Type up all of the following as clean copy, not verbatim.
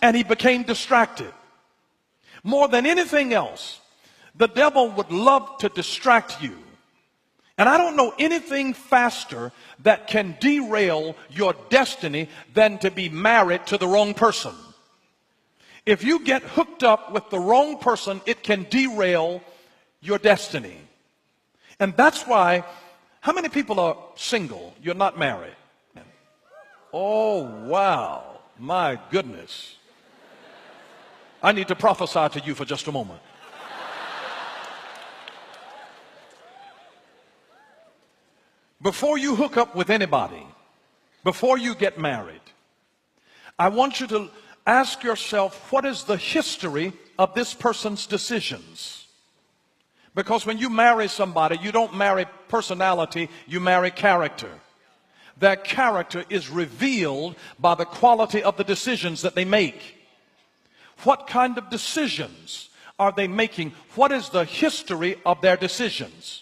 and he became distracted. More than anything else, the devil would love to distract you. And I don't know anything faster that can derail your destiny than to be married to the wrong person. If you get hooked up with the wrong person, it can derail your destiny. And that's why, how many people are single? You're not married. Oh, wow. My goodness. I need to prophesy to you for just a moment. Before you hook up with anybody, before you get married, I want you to ask yourself, what is the history of this person's decisions? Because when you marry somebody, you don't marry personality, you marry character. Their character is revealed by the quality of the decisions that they make. What kind of decisions are they making? What is the history of their decisions?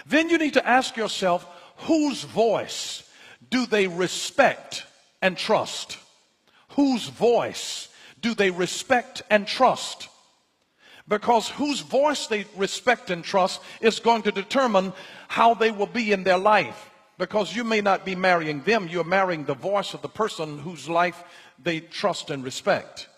Then you need to ask yourself, whose voice do they respect and trust? Whose voice do they respect and trust? Because whose voice they respect and trust is going to determine how they will be in their life. Because you may not be marrying them, you're marrying the voice of the person whose life they trust and respect.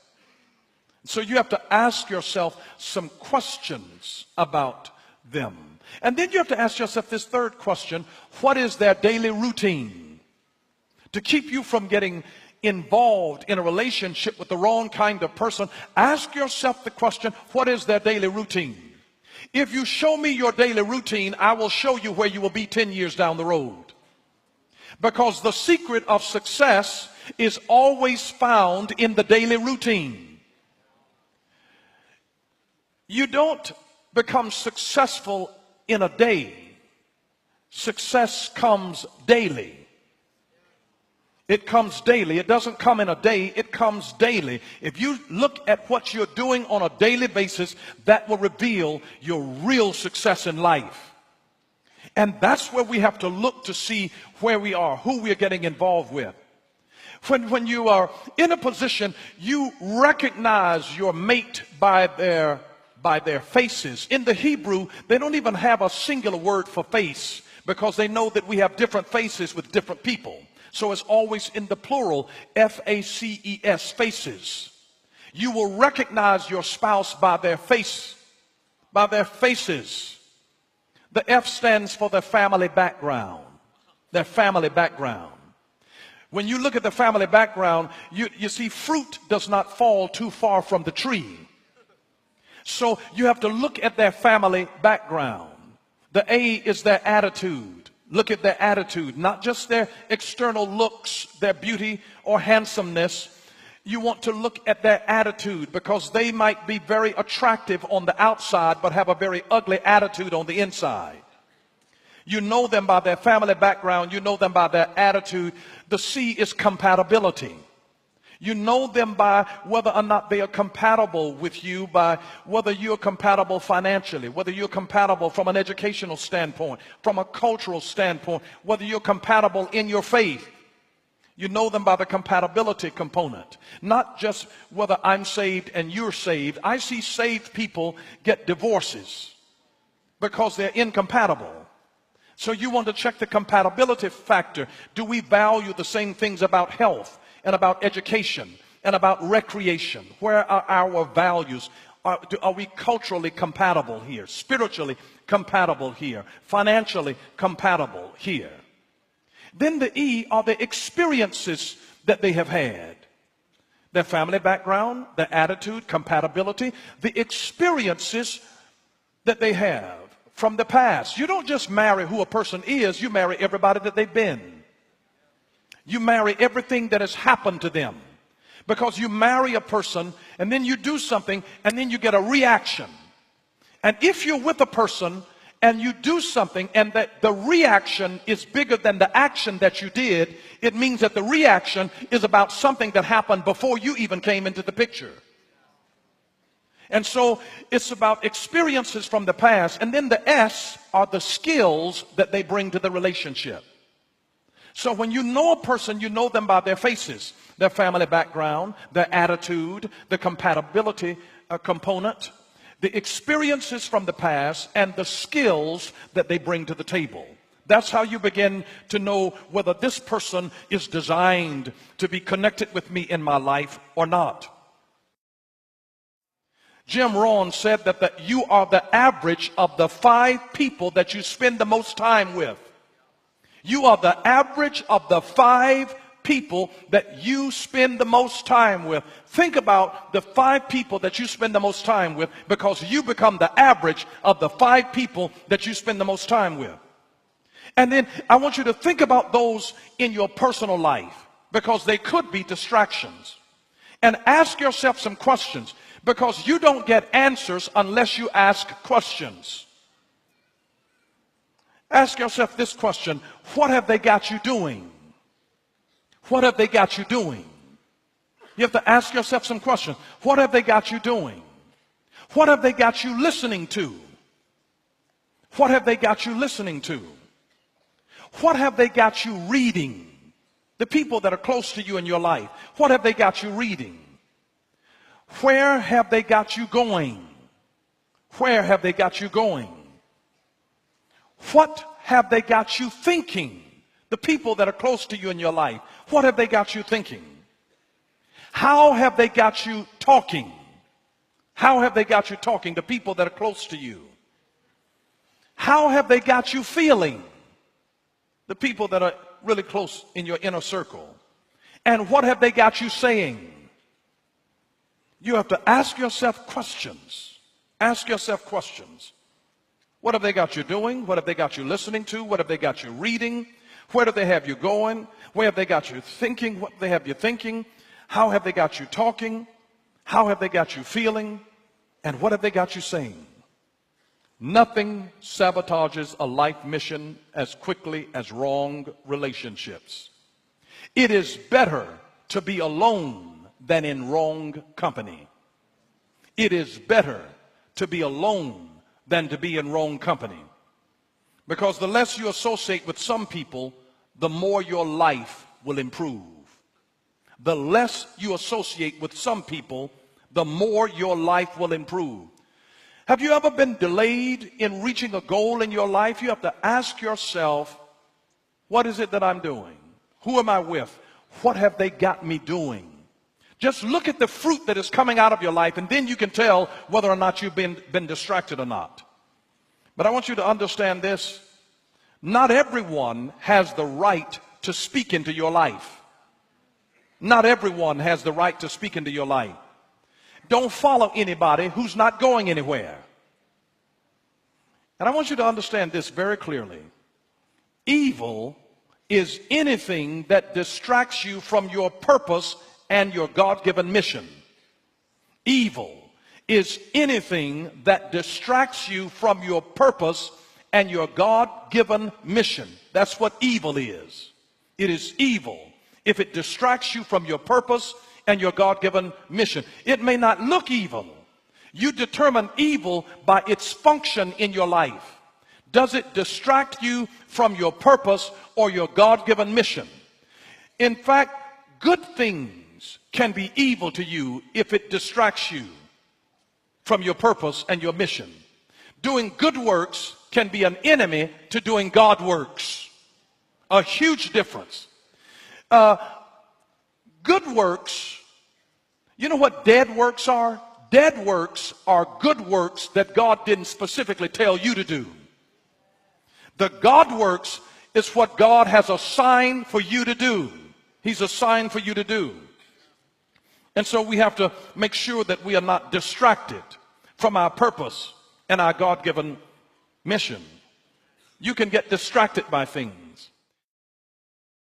So you have to ask yourself some questions about them. And then you have to ask yourself this third question: what is their daily routine? To keep you from getting involved in a relationship with the wrong kind of person, ask yourself the question, what is their daily routine? If you show me your daily routine, I will show you where you will be 10 years down the road. Because the secret of success is always found in the daily routine. You don't become successful in a day. Success comes daily. It comes daily. It doesn't come in a day. It comes daily. If you look at what you're doing on a daily basis, that will reveal your real success in life. And that's where we have to look to see where we are, who we are getting involved with. When you are in a position, you recognize your mate by their faces. In the Hebrew, they don't even have a singular word for face, because they know that we have different faces with different people. So it's always in the plural, F-A-C-E-S, faces. You will recognize your spouse by their face, by their faces. The F stands for their family background. Their family background. When you look at the family background, you see fruit does not fall too far from the tree. So you have to look at their family background. The A is their attitude. Look at their attitude, not just their external looks, their beauty or handsomeness. You want to look at their attitude, because they might be very attractive on the outside but have a very ugly attitude on the inside. You know them by their family background. You know them by their attitude. The C is compatibility. You know them by whether or not they are compatible with you, by whether you're compatible financially, whether you're compatible from an educational standpoint, from a cultural standpoint, whether you're compatible in your faith. You know them by the compatibility component, not just whether I'm saved and you're saved. I see saved people get divorces because they're incompatible. So you want to check the compatibility factor. Do we value the same things about health and about education and about recreation? Where are our values? Are we culturally compatible here? Spiritually compatible here? Financially compatible here? Then the E are the experiences that they have had. Their family background, their attitude, compatibility, the experiences that they have from the past. You don't just marry who a person is, you marry everybody that they've been. You marry everything that has happened to them. Because you marry a person and then you do something and then you get a reaction. And if you're with a person and you do something and that the reaction is bigger than the action that you did, it means that the reaction is about something that happened before you even came into the picture. And so it's about experiences from the past. And then the S are the skills that they bring to the relationship. So when you know a person, you know them by their faces, their family background, their attitude, the compatibility component, the experiences from the past, and the skills that they bring to the table. That's how you begin to know whether this person is designed to be connected with me in my life or not. Jim Rohn said that you are the average of the 5 people that you spend the most time with. You are the average of the 5 people that you spend the most time with. Think about the 5 people that you spend the most time with, because you become the average of the 5 people that you spend the most time with. And then I want you to think about those in your personal life, because they could be distractions. And ask yourself some questions, because you don't get answers unless you ask questions. Ask yourself this question: what have they got you doing? What have they got you doing? You have to ask yourself some questions. What have they got you doing? What have they got you listening to? What have they got you listening to? What have they got you reading? The people that are close to you in your life, what have they got you reading? Where have they got you going? Where have they got you going? What have they got you thinking? The people that are close to you in your life, what have they got you thinking? How have they got you talking? How have they got you talking? The people that are close to you. How have they got you feeling? The people that are really close in your inner circle. And what have they got you saying? You have to ask yourself questions. Ask yourself questions. What have they got you doing? What have they got you listening to? What have they got you reading? Where do they have you going? Where have they got you thinking? What do they have you thinking? How have they got you talking? How have they got you feeling? And what have they got you saying? Nothing sabotages a life mission as quickly as wrong relationships. It is better to be alone than in wrong company. It is better to be alone than to be in wrong company. Because the less you associate with some people, the more your life will improve. The less you associate with some people, the more your life will improve. Have you ever been delayed in reaching a goal in your life? You have to ask yourself, what is it that I'm doing? Who am I with? What have they got me doing? Just look at the fruit that is coming out of your life, and then you can tell whether or not you've been distracted or not. But I want you to understand this. Not everyone has the right to speak into your life. Not everyone has the right to speak into your life. Don't follow anybody who's not going anywhere. And I want you to understand this very clearly. Evil is anything that distracts you from your purpose and your God-given mission. Evil is anything that distracts you from your purpose and your God-given mission. That's what evil is. It is evil if it distracts you from your purpose and your God-given mission. It may not look evil. You determine evil by its function in your life. Does it distract you from your purpose or your God-given mission? In fact, good things can be evil to you if it distracts you from your purpose and your mission. Doing good works can be an enemy to doing God works. A huge difference. Good works, you know what dead works are? Dead works are good works that God didn't specifically tell you to do. The God works is what God has assigned for you to do. He's assigned for you to do. And so we have to make sure that we are not distracted from our purpose and our God-given mission. You can get distracted by things.